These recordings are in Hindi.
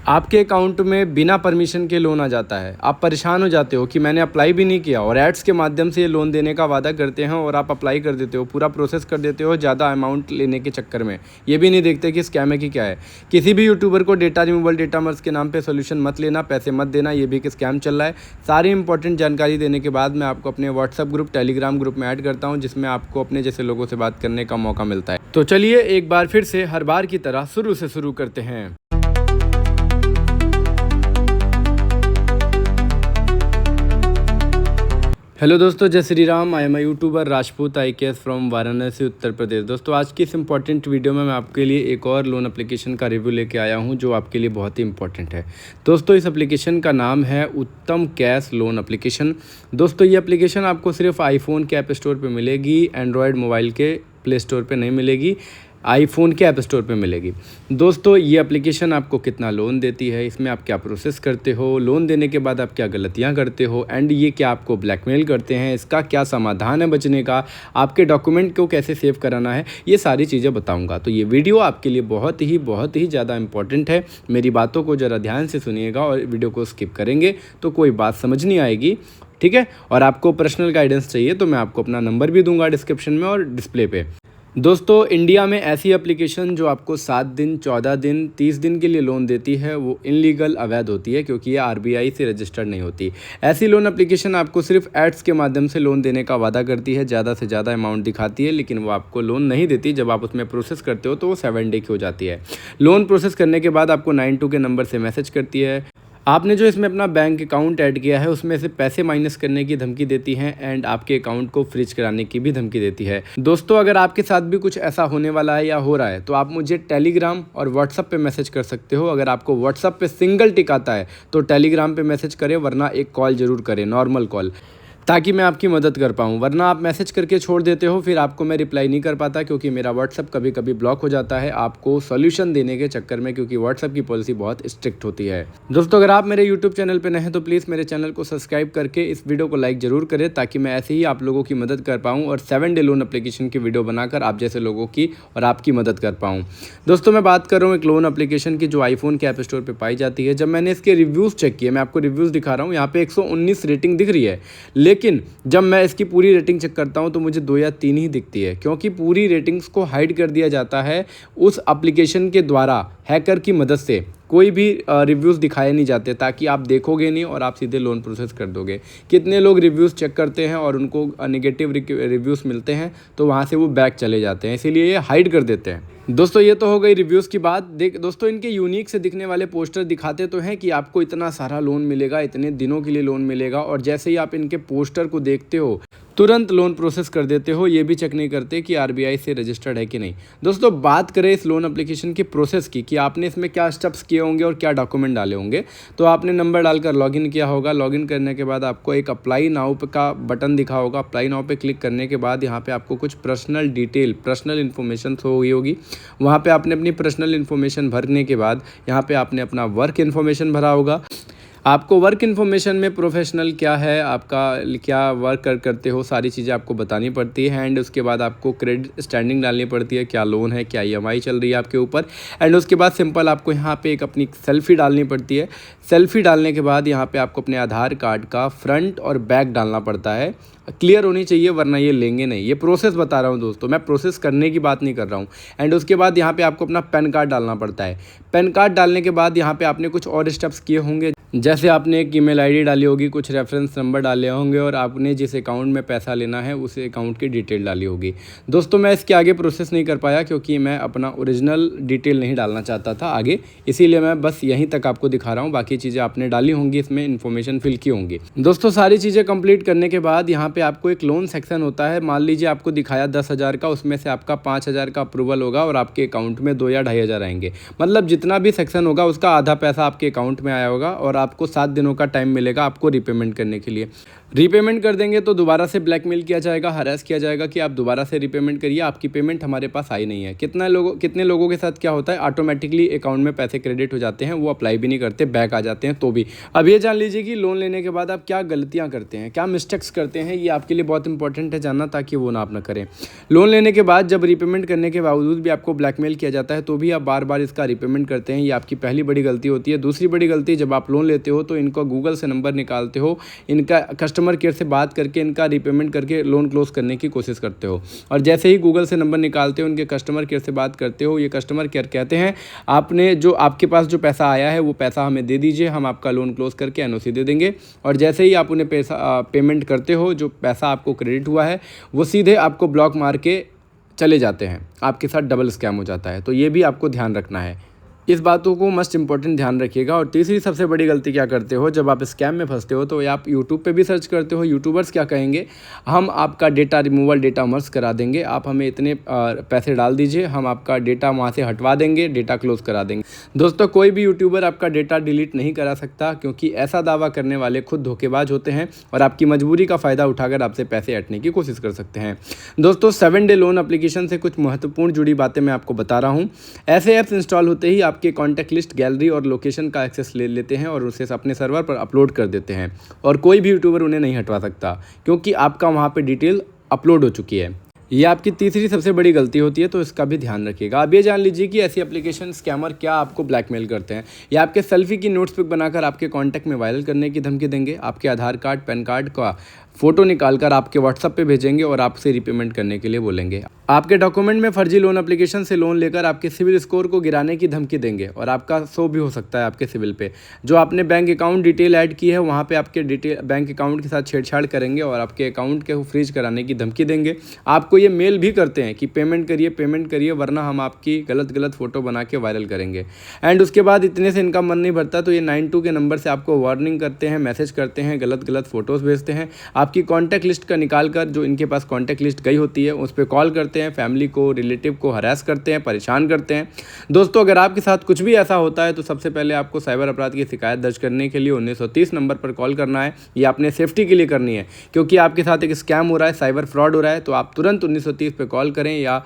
आपके अकाउंट में बिना परमिशन के लोन आ जाता है। आप परेशान हो जाते हो कि मैंने अप्लाई भी नहीं किया और एड्स के माध्यम से ये लोन देने का वादा करते हैं और आप अप्लाई कर देते हो, पूरा प्रोसेस कर देते हो ज़्यादा अमाउंट लेने के चक्कर में। ये भी नहीं देखते कि स्कैम है कि क्या है। किसी भी यूट्यूबर को डेटा रिमूवल, डेटा मर्ज के नाम पे सोल्यूशन मत लेना, पैसे मत देना, ये भी एक स्कैम चल रहा है। सारी इंपॉर्टेंट जानकारी देने के बाद मैं आपको अपने व्हाट्सअप ग्रुप, टेलीग्राम ग्रुप में ऐड करता हूँ, जिसमें आपको अपने जैसे लोगों से बात करने का मौका मिलता है। तो चलिए एक बार फिर से हर बार की तरह शुरू से शुरू करते हैं। हेलो दोस्तों, जय Shri Ram. I am a YouTuber Rajput IKS from Varanasi, Uttar Pradesh. दोस्तों, आज की इस इंपॉर्टेंट वीडियो में मैं आपके लिए एक और लोन एप्लीकेशन का रिव्यू लेके आया हूं, जो आपके लिए बहुत ही इंपॉर्टेंट है। दोस्तों, इस एप्लीकेशन का नाम है उत्तम कैश लोन एप्लीकेशन। दोस्तों, ये एप्लीकेशन आपको सिर्फ आईफोन के ऐप स्टोर पर मिलेगी, एंड्रॉयड मोबाइल के प्ले स्टोर पर नहीं मिलेगी, आईफोन के ऐप स्टोर पे मिलेगी। दोस्तों, ये एप्लीकेशन आपको कितना लोन देती है, इसमें आप क्या प्रोसेस करते हो, लोन देने के बाद आप क्या गलतियां करते हो, एंड ये क्या आपको ब्लैकमेल करते हैं, इसका क्या समाधान है बचने का, आपके डॉक्यूमेंट को कैसे सेव कराना है, ये सारी चीज़ें बताऊंगा। तो ये वीडियो आपके लिए बहुत ही ज़्यादा इंपॉर्टेंट है। मेरी बातों को ज़रा ध्यान से सुनिएगा और वीडियो को स्किप करेंगे तो कोई बात समझ नहीं आएगी, ठीक है। और आपको पर्सनल गाइडेंस चाहिए तो मैं आपको अपना नंबर भी दूंगा डिस्क्रिप्शन में और डिस्प्ले पे। दोस्तों, इंडिया में ऐसी एप्लीकेशन जो आपको 7 दिन, 14 दिन, 30 दिन के लिए लोन देती है, वो इनलीगल, अवैध होती है, क्योंकि ये RBI से रजिस्टर्ड नहीं होती। ऐसी लोन एप्लीकेशन आपको सिर्फ एड्स के माध्यम से लोन देने का वादा करती है, ज़्यादा से ज़्यादा अमाउंट दिखाती है, लेकिन वो आपको लोन नहीं देती। जब आप उसमें प्रोसेस करते हो तो वो 7 डे की हो जाती है। लोन प्रोसेस करने के बाद आपको 92 के नंबर से मैसेज करती है। आपने जो इसमें अपना बैंक अकाउंट ऐड किया है उसमें से पैसे माइनस करने की धमकी देती हैं, एंड आपके अकाउंट को फ्रीज कराने की भी धमकी देती है। दोस्तों, अगर आपके साथ भी कुछ ऐसा होने वाला है या हो रहा है तो आप मुझे टेलीग्राम और व्हाट्सअप पे मैसेज कर सकते हो। अगर आपको व्हाट्सअप पे सिंगल टिक आता है तो टेलीग्राम पे मैसेज करें, वरना एक कॉल ज़रूर करें, नॉर्मल कॉल, ताकि मैं आपकी मदद कर पाऊँ। वरना आप मैसेज करके छोड़ देते हो, फिर आपको मैं रिप्लाई नहीं कर पाता, क्योंकि मेरा व्हाट्सअप कभी कभी ब्लॉक हो जाता है आपको सॉल्यूशन देने के चक्कर में, क्योंकि व्हाट्सअप की पॉलिसी बहुत स्ट्रिक्ट होती है। दोस्तों, अगर आप मेरे यूट्यूब चैनल पर नए हैं तो प्लीज़ मेरे चैनल को सब्सक्राइब करके इस वीडियो को लाइक ज़रूर करें, ताकि मैं ऐसे ही आप लोगों की मदद कर पाऊँ और 7 डे लोन एप्लीकेशन की वीडियो बनाकर आप जैसे लोगों की और आपकी मदद कर पाऊँ। दोस्तों, मैं बात कर रहा हूँ एक लोन एप्लीकेशन की जो आईफोन के ऐप स्टोर पर पाई जाती है। जब मैंने इसके रिव्यूज़ चेक किए, मैं आपको रिव्यूज़ दिखा रहा हूँ, यहाँ पे 119 रेटिंग दिख रही है, लेकिन जब मैं इसकी पूरी रेटिंग चेक करता हूं तो मुझे 2 या 3 ही दिखती है, क्योंकि पूरी रेटिंग्स को हाइड कर दिया जाता है उस एप्लीकेशन के द्वारा, हैकर की मदद से। कोई भी रिव्यूज़ दिखाए नहीं जाते, ताकि आप देखोगे नहीं और आप सीधे लोन प्रोसेस कर दोगे। कितने लोग रिव्यूज़ चेक करते हैं और उनको नेगेटिव रिव्यूज़ मिलते हैं तो वहाँ से वो बैक चले जाते हैं, इसीलिए ये हाइड कर देते हैं। दोस्तों, ये तो हो गई रिव्यूज़ की बात। दोस्तों, इनके यूनिक से दिखने वाले पोस्टर दिखाते तो हैं कि आपको इतना सारा लोन मिलेगा, इतने दिनों के लिए लोन मिलेगा, और जैसे ही आप इनके पोस्टर को देखते हो तुरंत लोन प्रोसेस कर देते हो। ये भी चेक नहीं करते कि RBI से रजिस्टर्ड है कि नहीं। दोस्तों, बात करें इस लोन एप्लीकेशन की प्रोसेस की, कि आपने इसमें क्या स्टेप्स किए होंगे और क्या डॉक्यूमेंट डाले होंगे। तो आपने नंबर डालकर लॉगिन किया होगा। लॉगिन करने के बाद आपको एक अप्लाई नाउ का बटन दिखा होगा। अप्लाई नाउ पे क्लिक करने के बाद यहाँ पे आपको कुछ पर्सनल डिटेल, पर्सनल इन्फॉर्मेशन हो गई होगी। वहाँ पे आपने अपनी पर्सनल इन्फॉर्मेशन भरने के बाद यहाँ पे आपने अपना वर्क इन्फॉर्मेशन भरा होगा। आपको वर्क इन्फॉर्मेशन में प्रोफेशनल क्या है, आपका क्या वर्क करते हो, सारी चीज़ें आपको बतानी पड़ती है। एंड उसके बाद आपको क्रेडिट स्टैंडिंग डालनी पड़ती है, क्या लोन है, क्या EMI चल रही है आपके ऊपर। एंड उसके बाद सिंपल आपको यहाँ पे एक अपनी सेल्फी डालनी पड़ती है। सेल्फी डालने के बाद यहाँ पे आपको अपने आधार कार्ड का फ्रंट और बैक डालना पड़ता है। क्लियर होनी चाहिए, वरना ये लेंगे नहीं। ये प्रोसेस बता रहा हूँ दोस्तों, मैं प्रोसेस करने की बात नहीं कर रहा हूँ। एंड उसके बाद यहाँ पे आपको अपना पैन कार्ड डालना पड़ता है। पैन कार्ड डालने के बाद यहाँ पे आपने कुछ और स्टेप्स किए होंगे, जैसे आपने एक ईमेल ID डाली होगी, कुछ रेफरेंस नंबर डाले होंगे, और आपने जिस अकाउंट में पैसा लेना है उस अकाउंट की डिटेल डाली होगी। दोस्तों, मैं इसके आगे प्रोसेस नहीं कर पाया, क्योंकि मैं अपना ओरिजिनल डिटेल नहीं डालना चाहता था आगे, इसीलिए मैं बस यहीं तक आपको दिखा रहा हूँ। बाकी चीज़ें आपने डाली होंगी, इसमें इन्फॉर्मेशन फिल की होंगी। दोस्तों, सारी चीज़ें कंप्लीट करने के बाद यहाँ पे आपको एक लोन सेक्शन होता है। मान लीजिए आपको दिखाया 10,000 का, उसमें से आपका 5,000 का अप्रूवल होगा और आपके अकाउंट में 2 या 2,500 आएंगे। मतलब जितना भी सेक्शन होगा उसका आधा पैसा आपके अकाउंट में आया होगा, और आपको 7 दिनों का टाइम मिलेगा आपको रीपेमेंट करने के लिए। रीपेमेंट कर देंगे तो दोबारा से ब्लैकमेल किया जाएगा, हरास किया जाएगा कि आप दोबारा से रीपेमेंट करिए, आपकी पेमेंट हमारे पास आई नहीं है। कितने लोगों के साथ क्या होता है, ऑटोमेटिकली अकाउंट में पैसे क्रेडिट हो जाते हैं, वो अप्लाई भी नहीं करते, बैक आ जाते हैं तो भी। अब ये जान लीजिए कि लोन लेने के बाद आप क्या गलतियां करते हैं, क्या मिस्टेक्स करते हैं, ये आपके लिए बहुत इंपॉर्टेंट है जानना, ताकि वो ना आप ना करें। लोन लेने के बाद जब रीपेमेंट करने के बावजूद भी आपको ब्लैकमेल किया जाता है तो भी आप बार बार इसका रीपेमेंट करते हैं, ये आपकी पहली बड़ी गलती होती है। दूसरी बड़ी गलती, जब आप लोन लेते हो तो इनका गूगल से नंबर निकालते हो, इनका कस्टमर केयर से बात करके इनका रीपेमेंट करके लोन क्लोज करने की कोशिश करते हो, और जैसे ही गूगल से नंबर निकालते हो, उनके कस्टमर केयर से बात करते हो, ये कस्टमर केयर कहते हैं आपने जो आपके पास जो पैसा आया है वो पैसा हमें दे दीजिए, हम आपका लोन क्लोज करके एनओसी दे देंगे। और जैसे ही आप उन्हें पैसा पेमेंट करते हो, जो पैसा आपको क्रेडिट हुआ है वो सीधे आपको ब्लॉक मार के चले जाते हैं, आपके साथ डबल स्कैम हो जाता है। तो ये भी आपको ध्यान रखना है, इस बातों को मस्ट इंपॉर्टेंट ध्यान रखिएगा। और तीसरी सबसे बड़ी गलती क्या करते हो, जब आप स्कैम में फंसते हो तो आप यूट्यूब पे भी सर्च करते हो। यूट्यूबर्स क्या कहेंगे, हम आपका डेटा रिमूवल, डेटा मर्ज करा देंगे, आप हमें इतने पैसे डाल दीजिए, हम आपका डेटा वहाँ से हटवा देंगे, डेटा क्लोज करा देंगे। दोस्तों, कोई भी यूट्यूबर आपका डेटा डिलीट नहीं करा सकता, क्योंकि ऐसा दावा करने वाले खुद धोखेबाज होते हैं और आपकी मजबूरी का फ़ायदा उठाकर आपसे पैसे हटने की कोशिश कर सकते हैं। दोस्तों, 7 डे लोन एप्लीकेशन से कुछ महत्वपूर्ण जुड़ी बातें मैं आपको बता रहा हूँ। ऐसे ऐप्स इंस्टॉल होते ही आपके कॉन्टैक्ट लिस्ट, गैलरी और लोकेशन का एक्सेस ले लेते हैं और उसे अपने सर्वर पर अपलोड कर देते हैं, और कोई भी यूट्यूबर उन्हें नहीं हटवा सकता, क्योंकि आपका वहाँ पे डिटेल अपलोड हो चुकी है। ये आपकी तीसरी सबसे बड़ी गलती होती है, तो इसका भी ध्यान रखिएगा। अब ये जान लीजिए कि ऐसी एप्लीकेशन स्कैमर क्या आपको ब्लैकमेल करते हैं। ये आपके सेल्फी की नोट्स पिक बनाकर आपके कॉन्टैक्ट में वायरल करने की धमकी देंगे, आपके आधार कार्ड, पैन कार्ड का फ़ोटो निकालकर आपके व्हाट्सएप पे भेजेंगे और आपसे रीपेमेंट करने के लिए बोलेंगे। आपके डॉक्यूमेंट में फर्जी लोन एप्लीकेशन से लोन लेकर आपके सिविल स्कोर को गिराने की धमकी देंगे, और आपका शो भी हो सकता है आपके सिविल पे। जो आपने बैंक अकाउंट डिटेल ऐड की है वहाँ पे आपके डिटेल बैंक अकाउंट के साथ छेड़छाड़ करेंगे और आपके अकाउंट के फ्रीज कराने की धमकी देंगे। आपको ये मेल भी करते हैं कि पेमेंट करिए वरना हम आपकी गलत फ़ोटो बना के वायरल करेंगे। एंड उसके बाद इतने से इनका मन नहीं भरता तो ये 92 के नंबर से आपको वार्निंग करते हैं, मैसेज करते हैं, गलत फ़ोटोज़ भेजते हैं। आपकी कॉन्टैक्ट लिस्ट का निकाल कर, जो इनके पास कॉन्टैक्ट लिस्ट गई होती है, उस पर कॉल करते हैं, फैमिली को, रिलेटिव को हरास करते हैं, परेशान करते हैं। दोस्तों, अगर आपके साथ कुछ भी ऐसा होता है तो सबसे पहले आपको साइबर अपराध की शिकायत दर्ज करने के लिए 1930 नंबर पर कॉल करना है। ये आपने सेफ्टी के लिए करनी है, क्योंकि आपके साथ एक स्कैम हो रहा है, साइबर फ्रॉड हो रहा है। तो आप तुरंत 1930 पे कॉल करें या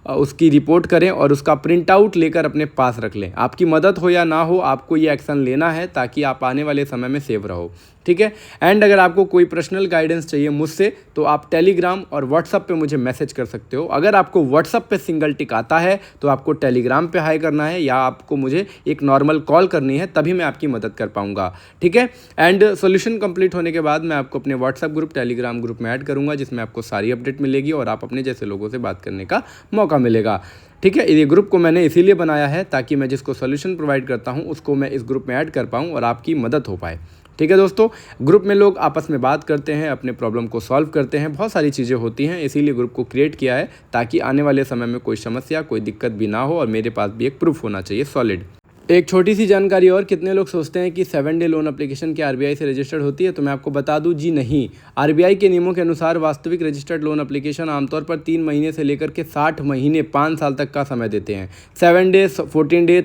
उसकी रिपोर्ट करें और उसका प्रिंट आउट लेकर अपने पास रख लें। आपकी मदद हो या ना हो, आपको ये एक्शन लेना है ताकि आप आने वाले समय में सेफ रहो, ठीक है। एंड अगर आपको कोई पर्सनल गाइडेंस चाहिए मुझसे तो आप टेलीग्राम और व्हाट्सअप पे मुझे मैसेज कर सकते हो। अगर आपको व्हाट्सअप पे सिंगल टिक आता है तो आपको टेलीग्राम पे हाई करना है, या आपको मुझे एक नॉर्मल कॉल करनी है, तभी मैं आपकी मदद कर पाऊंगा, ठीक है। एंड सोल्यूशन कंप्लीट होने के बाद मैं आपको अपने व्हाट्सअप ग्रुप, टेलीग्राम ग्रुप में ऐड करूँगा, जिसमें आपको सारी अपडेट मिलेगी और आप अपने जैसे लोगों से बात करने का मौका मिलेगा, ठीक है। ये ग्रुप को मैंने इसीलिए बनाया है ताकि मैं जिसको सोल्यूशन प्रोवाइड करता हूँ उसको मैं इस ग्रुप में ऐड कर पाऊँ और आपकी मदद हो पाए, ठीक है। दोस्तों, ग्रुप में लोग आपस में बात करते हैं, अपने प्रॉब्लम को सॉल्व करते हैं, बहुत सारी चीज़ें होती हैं, इसीलिए ग्रुप को क्रिएट किया है ताकि आने वाले समय में कोई समस्या, कोई दिक्कत भी ना हो, और मेरे पास भी एक प्रूफ होना चाहिए सॉलिड। एक छोटी सी जानकारी और, कितने लोग सोचते हैं कि 7 डे लोन एप्लीकेशन के आरबीआई से रजिस्टर्ड होती है, तो मैं आपको बता दूं, जी नहीं। आरबीआई के नियमों के अनुसार वास्तविक रजिस्टर्ड लोन एप्लीकेशन आमतौर पर 3 महीने से लेकर के 60 महीने 5 साल तक का समय देते हैं। 7 डे 14 डे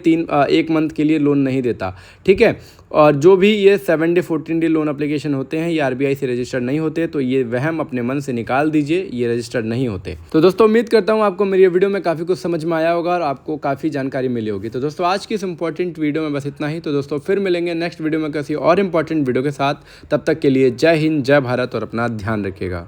1 मंथ के लिए लोन नहीं देता, ठीक है। और जो भी ये 7 डे 14 डे लोन एप्लीकेशन होते हैं ये आरबीआई से रजिस्टर्ड नहीं होते, तो ये वहम अपने मन से निकाल दीजिए, ये रजिस्टर्ड नहीं होते। तो दोस्तों, उम्मीद करता हूँ आपको मेरी वीडियो में काफ़ी कुछ समझ में आया होगा और आपको काफ़ी जानकारी मिली होगी। तो दोस्तों, आज की इस इंपॉर्टेंट वीडियो में बस इतना ही। तो दोस्तों, फिर मिलेंगे नेक्स्ट वीडियो में किसी और इंपॉर्टेंट वीडियो के साथ। तब तक के लिए जय हिंद, जय भारत और अपना ध्यान रखिएगा।